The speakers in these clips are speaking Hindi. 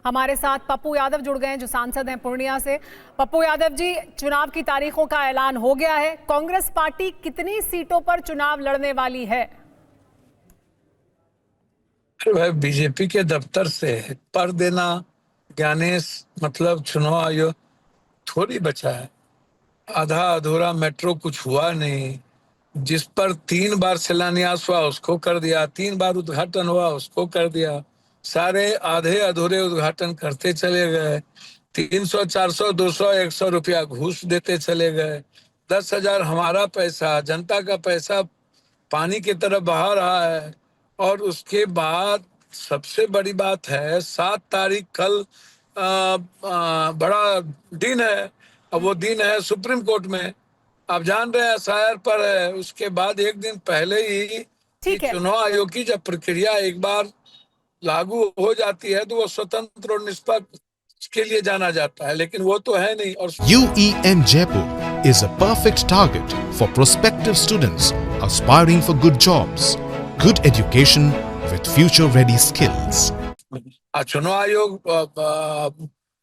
हमारे साथ पप्पू यादव जुड़ गए हैं जो सांसद हैं पूर्णिया से। पप्पू यादव जी, चुनाव की तारीखों का ऐलान हो गया है। कांग्रेस पार्टी कितनी सीटों पर चुनाव लड़ने वाली है? वह बीजेपी के दफ्तर से पर देना ज्ञानेश मतलब चुनाव आयोग थोड़ी बचा है। आधा अधूरा मेट्रो कुछ हुआ नहीं, जिस पर 3 बार शिलान्यास हुआ उसको कर दिया, 3 बार उद्घाटन हुआ उसको कर दिया। सारे आधे अधूरे उद्घाटन करते चले गए। 300 400 200 100 रुपया घूस देते चले गए। 10,000 हमारा पैसा, जनता का पैसा पानी की तरफ बहा रहा है। और उसके बाद सबसे बड़ी बात है 7 तारीख कल बड़ा दिन है। अब वो दिन है सुप्रीम कोर्ट में, आप जान रहे हैं एसआईआर पर है। उसके बाद एक दिन पहले ही चुनाव आयोग की जब प्रक्रिया एक बार लागू हो जाती है तो वो स्वतंत्र और निष्पक्ष के लिए जाना जाता है, लेकिन वो तो है नहीं। और UEM Jaipur is a perfect target for prospective students aspiring for good jobs, good education with future-ready skills. चुनाव आयोग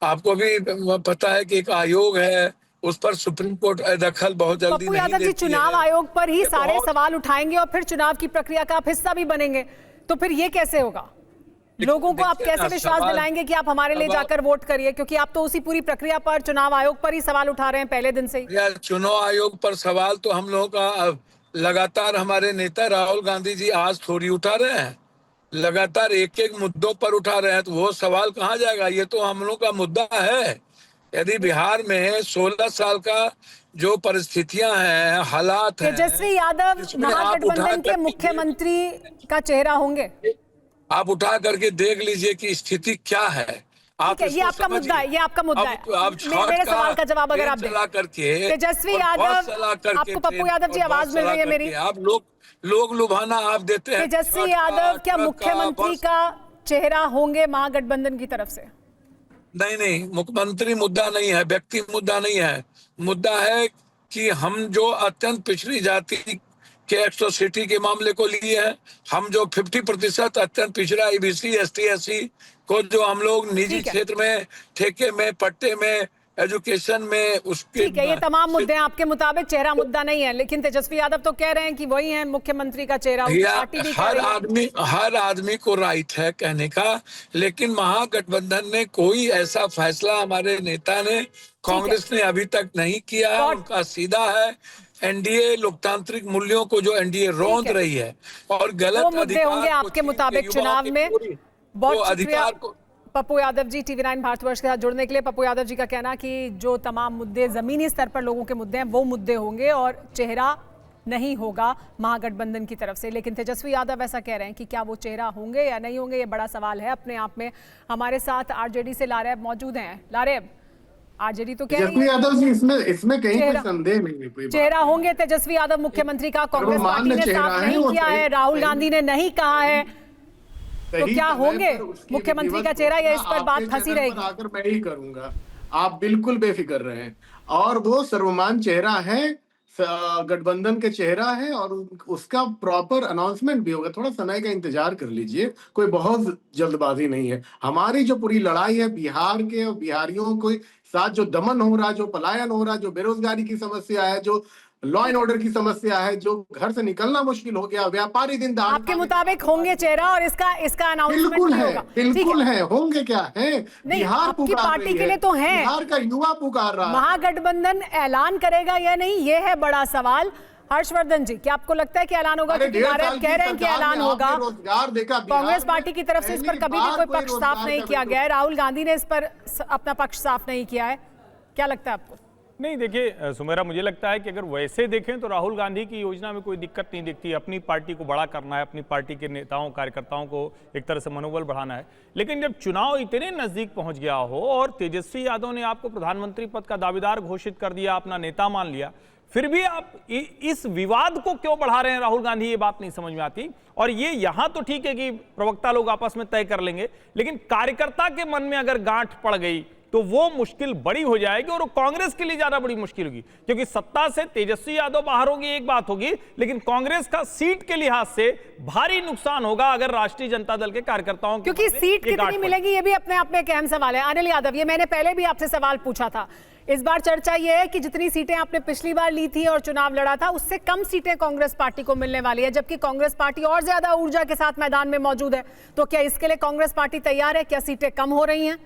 आपको भी पता है कि एक आयोग है, उस पर सुप्रीम कोर्ट दखल बहुत जल्दी नहीं यादव जी, चुनाव आयोग पर ही सारे सवाल उठाएंगे और फिर चुनाव की प्रक्रिया का आप हिस्सा भी बनेंगे, तो फिर ये कैसे होगा? लोगों को आप कैसे विश्वास दिलाएंगे कि आप हमारे लिए जाकर वोट करिए, क्योंकि आप तो उसी पूरी प्रक्रिया पर, चुनाव आयोग पर ही सवाल उठा रहे हैं पहले दिन से ही। चुनाव आयोग पर सवाल तो हम लोगों का लगातार हमारे नेता राहुल गांधी जी आज थोड़ी उठा रहे हैं, लगातार एक एक मुद्दों पर उठा रहे हैं, तो वो सवाल कहाँ जाएगा? ये तो हम लोग का मुद्दा है। यदि बिहार में 16 साल का जो परिस्थितियां हैं, हालात हैं, तेजस्वी यादव महागठबंधन के मुख्यमंत्री का चेहरा होंगे। आप उठा करके देख लीजिए कि स्थिति क्या है। आप ये आपका मुद्दा है, ये आपका मुद्दा है। मेरे सवाल का जवाब अगर आप दें। तेजस्वी यादव, आपको पप्पू यादव जी आवाज मिल रही है मेरी? आप लोग लुभाना आप देते हैं। तेजस्वी यादव क्या मुख्यमंत्री का चेहरा होंगे महागठबंधन की तरफ से? नहीं, मुख्यमंत्री मुद्दा नहीं है, व्यक्ति मुद्दा नहीं है। मुद्दा है कि हम जो अत्यंत पिछड़ी जाति के एक्सोसिटी के मामले को लिए हैं, हम जो 50% अत्यंत पिछड़ा ईबीसी ST SC को जो हम लोग निजी क्षेत्र में, ठेके में, पट्टे में, एजुकेशन में, उसके ठीक है, ये तमाम मुद्दे हैं आपके मुताबिक, चेहरा मुद्दा नहीं है। लेकिन तेजस्वी यादव तो कह रहे हैं कि वही है मुख्यमंत्री का चेहरा। हर आदमी को राइट है कहने का, लेकिन महागठबंधन ने कोई ऐसा फैसला, हमारे नेता ने, कांग्रेस ने अभी तक नहीं किया है। उनका सीधा है एनडीए लोकतांत्रिक मूल्यों को जो एनडीए रौंद रही है और गलत अधिकार होंगे आपके मुताबिक चुनाव में। बहुत शुक्रिया पप्पू यादव जी TV9 भारतवर्ष के साथ जुड़ने के लिए। पप्पू यादव जी का कहना कि जो तमाम मुद्दे जमीनी स्तर पर लोगों के मुद्दे हैं वो मुद्दे होंगे और चेहरा नहीं होगा महागठबंधन की तरफ से। लेकिन तेजस्वी यादव ऐसा कह रहे हैं कि क्या वो चेहरा होंगे या नहीं होंगे, ये बड़ा सवाल है अपने आप में। हमारे साथ आरजेडी से लारेब मौजूद हैं। लारेब, आरजेडी तो कह रही है यादव जी इसमें कहीं कोई संदेह नहीं है, कोई चेहरा होंगे तेजस्वी यादव मुख्यमंत्री का। कांग्रेस पार्टी ने साफ नहीं किया है, राहुल गांधी ने नहीं कहा है, तो क्या होंगे मुख्यमंत्री का चेहरा, या इस पर बात फंसी रहेगी? आकर मैं ही करूंगा, आप बिल्कुल बेफिक्र रहें। और वो सर्वमान्य चेहरा है, गठबंधन के चेहरा है, और उसका प्रॉपर अनाउंसमेंट भी होगा। थोड़ा समय का इंतजार कर लीजिए, कोई बहुत जल्दबाजी नहीं है। हमारी जो पूरी लड़ाई है बिहार के और बिहारियों के साथ, जो दमन हो रहा है, जो पलायन हो रहा है, जो बेरोजगारी की समस्या है, जो लॉ एंड ऑर्डर की समस्या है, जो घर से निकलना मुश्किल हो गया, व्यापारी दिन दहाड़े, आपके मुताबिक होंगे चेहरा और इसका अनाउंसमेंट बिल्कुल नहीं है, होगा? बिल्कुल है, होंगे क्या है? बिहार आपकी पार्टी के लिए तो है, बिहार का युवा पुकार रहा है। महागठबंधन ऐलान करेगा या नहीं, ये है बड़ा सवाल। हर्षवर्धन जी, क्या आपको लगता है कि ऐलान होगा? क्योंकि नारायण कह रहे हैं कि ऐलान होगा। कांग्रेस पार्टी की तरफ से इस पर कभी भी कोई पक्ष साफ नहीं किया गया है, राहुल गांधी ने इस पर अपना पक्ष साफ नहीं किया है। क्या लगता है आपको? नहीं, देखिए सुमेरा, मुझे लगता है कि अगर वैसे देखें तो राहुल गांधी की योजना में कोई दिक्कत नहीं दिखती। अपनी पार्टी को बड़ा करना है, अपनी पार्टी के नेताओं कार्यकर्ताओं को एक तरह से मनोबल बढ़ाना है। लेकिन जब चुनाव इतने नजदीक पहुंच गया हो और तेजस्वी यादव ने आपको प्रधानमंत्री पद का दावेदार घोषित कर दिया, अपना नेता मान लिया, फिर भी आप इस विवाद को क्यों बढ़ा रहे हैं राहुल गांधी, ये बात नहीं समझ में आती। और ये यहां तो ठीक है कि प्रवक्ता लोग आपस में तय कर लेंगे, लेकिन कार्यकर्ता के मन में अगर गांठ पड़ गई तो वो मुश्किल बड़ी हो जाएगी और वो कांग्रेस के लिए ज्यादा बड़ी मुश्किल होगी, क्योंकि सत्ता से तेजस्वी यादव बाहर होगी एक बात होगी, लेकिन कांग्रेस का सीट के लिहाज से भारी नुकसान होगा अगर राष्ट्रीय जनता दल के कार्यकर्ताओं क्योंकि सीट कितनी मिलेगी ये भी अपने आप में एक अहम सवाल है। अनिल यादव, ये मैंने पहले भी आपसे सवाल पूछा था, इस बार चर्चा ये है कि जितनी सीटें आपने पिछली बार ली थी और चुनाव लड़ा था उससे कम सीटें कांग्रेस पार्टी को मिलने वाली है, जबकि कांग्रेस पार्टी और ज्यादा ऊर्जा के साथ मैदान में मौजूद है। तो क्या इसके लिए कांग्रेस पार्टी तैयार है? क्या सीटें कम हो रही हैं?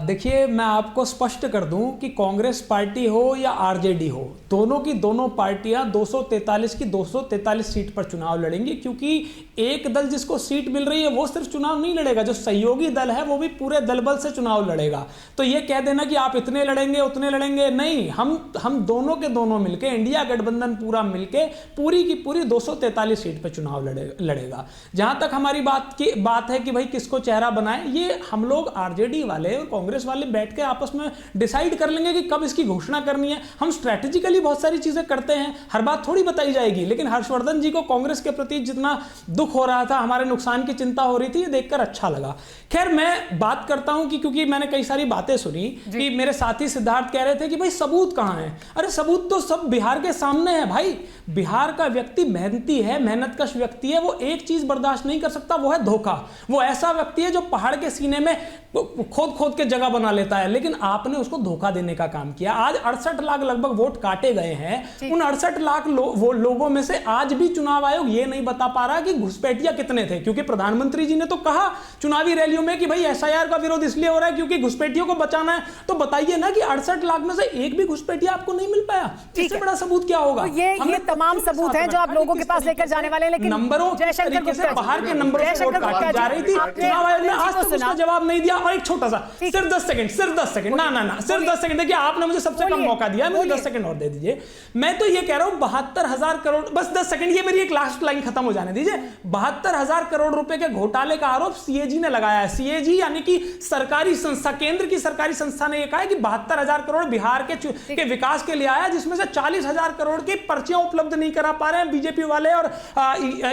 देखिए, मैं आपको स्पष्ट कर दूं कि कांग्रेस पार्टी हो या आरजेडी हो, दोनों की दोनों पार्टियां 243 की 243 सीट पर चुनाव लड़ेंगी, क्योंकि एक दल जिसको सीट मिल रही है वो सिर्फ चुनाव नहीं लड़ेगा, जो सहयोगी दल है वो भी पूरे दल बल से चुनाव लड़ेगा। तो ये कह देना कि आप इतने लड़ेंगे उतने लड़ेंगे, नहीं, हम दोनों के दोनों मिलके, इंडिया गठबंधन पूरा मिलके पूरी की पूरी 243 सीट पर चुनाव लड़ेगा। जहां तक हमारी बात है कि भाई किसको चेहरा बनाए, ये हम लोग आरजेडी वाले और कांग्रेस वाले बैठ के आपस में डिसाइड कर लेंगे कि कब इसकी घोषणा करनी है। हम स्ट्रैटेजिकली बहुत सारी चीजें करते हैं, हर बात थोड़ी बताई जाएगी, लेकिन हर्षवर्धन जी को कांग्रेस के प्रति जितना दुख हो रहा था, हमारे नुकसान की चिंता हो रही थी, ये देखकर अच्छा लगा। खैर, मैं बात करता हूं कि क्योंकि मैंने कई सारी बातें सुनी कि मेरे साथी सिद्धार्थ कह रहे थे कि भाई सबूत कहां है। अरे सबूत तो सब बिहार के सामने है भाई। बिहार का व्यक्ति मेहनती है, मेहनतकश व्यक्ति है, वो एक चीज बर्दाश्त नहीं कर सकता, वो है धोखा। वो ऐसा व्यक्ति है जो पहाड़ के सीने में खोद के जगह बना लेता है, लेकिन आपने उसको धोखा देने का काम किया। आज 68 लाख लगभग वोट काटे गए हैं। उन 68 लाख लोगों में से आज भी चुनाव आयोग ये नहीं बता पा रहा कि घुसपैठिया कितने थे, क्योंकि प्रधानमंत्री जी ने तो कहा चुनावी रैलियों में कि भाई एसआईआर का विरोध इसलिए हो रहा है क्योंकि घुसपैठियों को बचाना है। तो बताइए ना कि 68 लाख में से एक भी घुसपैठिया आपको नहीं मिल पाया, इससे बड़ा सबूत क्या होगा? ये तमाम सबूत हैं जो आप लोगों के पास लेकर जाने वाले हैं, लेकिन नंबरों जयशंकर से बाहर के नंबरों से वोट काटी जा रही थी। चुनाव आयोग ने आज तक उसका जवाब नहीं दिया। और एक छोटा सा सिर्फ 10 सेकंड सिर्फ 10 सेकंड देखिए, आपने मुझे सबसे कम मौका दिया, मुझे 10 सेकंड और दे दीजिए। मैं तो ये कह रहा हूं 72,000 करोड़, बस 10 सेकंड, ये मेरी एक लास्ट लाइन खत्म हो जाने दीजिए। 72,000 करोड़ रुपए के घोटाले का आरोप सीएजी ने लगाया है। सीएजी यानी कि सरकारी संस्था, केंद्र की सरकारी संस्था ने यह कहा है कि 72,000 करोड़ बिहार के विकास के लिए आया, जिसमें से 40,000 करोड़ की पर्चियां उपलब्ध नहीं करा पा रहे हैं बीजेपी वाले और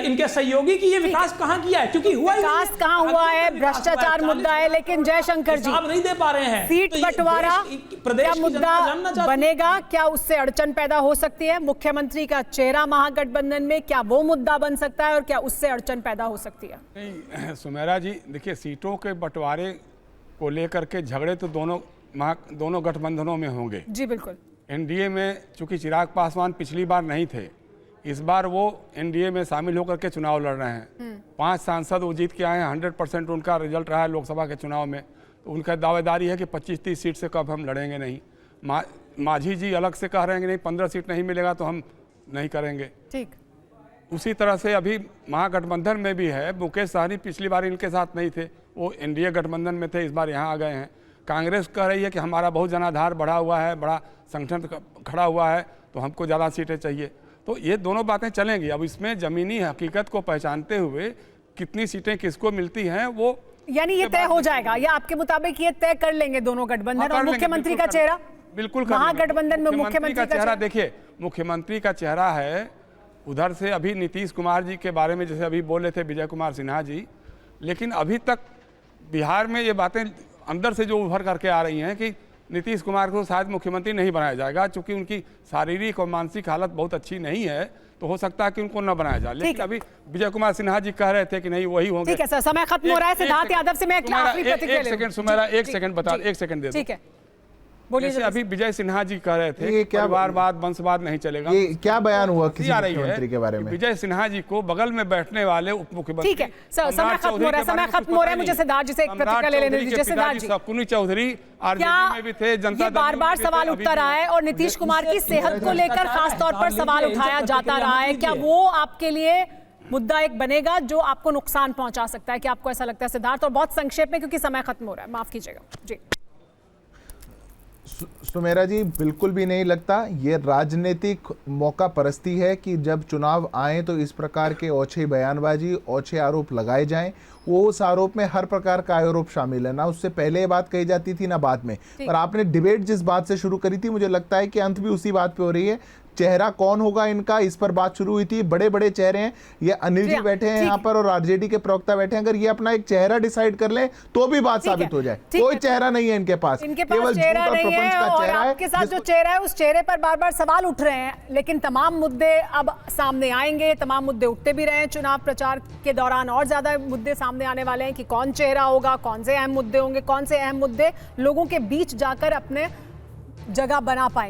इनके सहयोगी की ये विकास कहां किया है, क्योंकि विकास कहां हुआ है, भ्रष्टाचार मुद्दा है। लेकिन जयशंकर जी आप नहीं दे पा रहे हैं, सीट बंटवारा क्या मुद्दा बनेगा? क्या उससे अड़चन पैदा हो सकती है? मुख्यमंत्री का चेहरा महागठबंधन में, क्या वो मुद्दा बन सकता है और क्या उससे अड़चन पैदा हो सकती है? नहीं सुमेरा जी, देखिए सीटों के बंटवारे को लेकर के झगड़े तो दोनों गठबंधनों में होंगे। जी बिल्कुल। एनडीए में चूंकि चिराग पासवान पिछली बार नहीं थे, इस बार वो एनडीए में शामिल होकर के चुनाव लड़ रहे हैं। 5 सांसद वो जीत के आए हैं, 100% उनका रिजल्ट रहा है लोकसभा के चुनाव में। तो उनका दावेदारी है कि 25-30 सीट से कब हम लड़ेंगे नहीं। माझी जी अलग से कह रहे हैं कि नहीं 15 सीट नहीं मिलेगा तो हम नहीं करेंगे। ठीक। उसी तरह से अभी महागठबंधन में भी है, मुकेश सहनी पिछली बार इनके साथ नहीं थे, वो एनडीए गठबंधन में थे, इस बार यहाँ आ गए हैं। कांग्रेस कह रही है कि हमारा बहुत जनाधार बढ़ा हुआ है, बड़ा संगठन खड़ा हुआ है, तो हमको ज़्यादा सीटें चाहिए। तो ये दोनों बातें चलेंगी। अब इसमें ज़मीनी हकीकत को पहचानते हुए कितनी सीटें किसको मिलती हैं, वो यानी ये तय हो जाएगा, या आपके मुताबिक ये तय कर लेंगे दोनों गठबंधन? और मुख्यमंत्री का चेहरा बिल्कुल महागठबंधन में मुख्यमंत्री का चेहरा, देखिए मुख्यमंत्री का चेहरा है। उधर से अभी नीतीश कुमार जी के बारे में जैसे अभी बोले थे विजय कुमार सिन्हा जी, लेकिन अभी तक बिहार में ये बातें अंदर से जो उभर करके आ रही हैं कि नीतीश कुमार को शायद मुख्यमंत्री नहीं बनाया जाएगा, क्योंकि उनकी शारीरिक और मानसिक हालत बहुत अच्छी नहीं है, तो हो सकता है कि उनको न बनाया जाए। लेकिन अभी विजय कुमार सिन्हा जी कह रहे थे कि नहीं वही होंगे। ठीक है सर, समय खत्म हो रहा है। सिद्धार्थ यादव से मैं आखिरी प्रतिक्रिया एक सेकंड सुमेरा, एक सेकंड बता, एक सेकंड दे दो। ठीक है, बोलिए। जैसे अभी विजय सिन्हा जी कह रहे थे परिवारवाद वंशवाद नहीं चलेगा, ये क्या बयान हुआ किसी मुख्यमंत्री के बारे में? विजय सिन्हा जी को बगल में बैठने वाले उप मुख्यमंत्री, ठीक है सर, समय खत्म हो रहा है, मुझे सिद्धार्थ जी से एक प्रतिक्रिया ले लेने दीजिए। सिद्धार्थ जी, शकुनी चौधरी आरजेडी में भी थे, जनता दल बार-बार सवाल उठता रहा है और नीतीश कुमार की सेहत को लेकर खास तौर पर सवाल उठाया जाता रहा है, क्या वो आपके लिए मुद्दा एक बनेगा जो आपको नुकसान पहुंचा सकता है? क्या आपको ऐसा लगता है सिद्धार्थ? और बहुत संक्षेप में, क्योंकि समय खत्म हो रहा है, माफ कीजिएगा जी। सुमेरा जी, बिल्कुल भी नहीं लगता। ये राजनीतिक मौका परस्ती है कि जब चुनाव आए तो इस प्रकार के ओछे बयानबाजी, ओछे आरोप लगाए जाएं। वो उस आरोप में हर प्रकार का आरोप शामिल है, ना उससे पहले ये बात कही जाती थी ना बाद में। पर आपने डिबेट जिस बात से शुरू करी थी, मुझे लगता है कि अंत भी उसी बात पे हो रही है। चेहरा कौन होगा इनका, इस पर बात शुरू हुई थी। बड़े बड़े चेहरे हैं, ये अनिल जी बैठे हैं यहाँ पर और आरजेडी के प्रवक्ता बैठे हैं। अगर ये अपना एक चेहरा डिसाइड कर ले तो भी बात साबित हो जाए। कोई चेहरा नहीं है इनके पास, केवल झूठ और प्रपंच का चेहरा है। आपके साथ जो चेहरा है उस चेहरे पर बार बार सवाल उठ रहे हैं, लेकिन तमाम मुद्दे अब सामने आएंगे, तमाम मुद्दे उठते भी रहे हैं। चुनाव प्रचार के दौरान और ज्यादा मुद्दे सामने आने वाले हैं कि कौन चेहरा होगा, कौन से अहम मुद्दे होंगे, कौन से अहम मुद्दे लोगों के बीच जाकर अपने जगह बना पाएंगे।